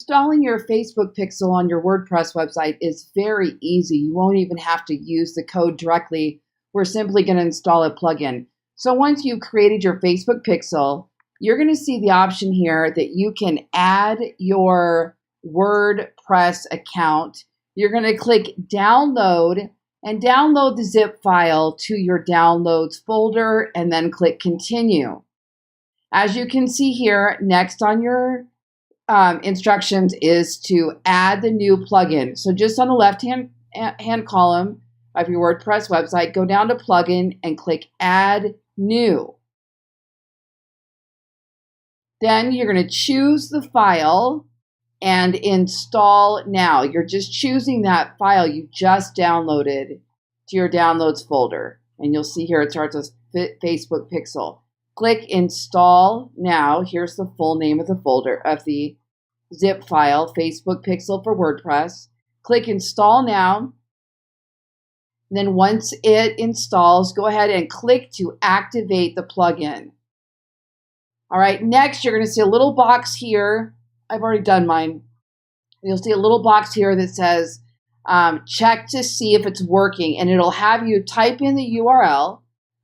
Installing your Facebook pixel on your WordPress website is very easy. You won't even have to use the code directly. We're simply going to install a plugin. So once you've created your Facebook pixel, you're going to see the option here that you can add your WordPress account. You're going to click download and download the zip file to your downloads folder and then click continue. As you can see here, next on your instructions is to add the new plugin. So just on the left-hand column of your WordPress website, go down to plugin and click add new. Then you're going to choose the file and install now. You're just choosing that file you just downloaded to your downloads folder. And you'll see here it starts with Facebook Pixel. Click install now. Here's the full name of the folder of the zip file, Facebook Pixel for WordPress. Click install now. And then once it installs, go ahead and click to activate the plugin. All right, next you're going to see a little box here. I've already done mine. You'll see a little box here that says check to see if it's working, and it'll have you type in the URL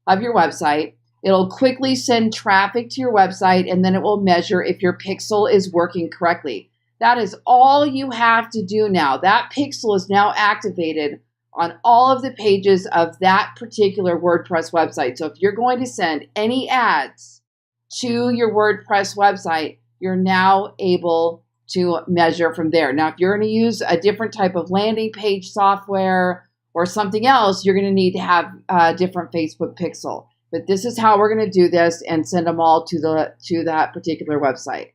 of your website. It'll quickly send traffic to your website, and then it will measure if your pixel is working correctly. That is all you have to do now. That pixel is now activated on all of the pages of that particular WordPress website. So if you're going to send any ads to your WordPress website, you're now able to measure from there. Now, if you're going to use a different type of landing page software or something else, you're going to need to have a different Facebook pixel. But this is how we're going to do this and send them all to that particular website.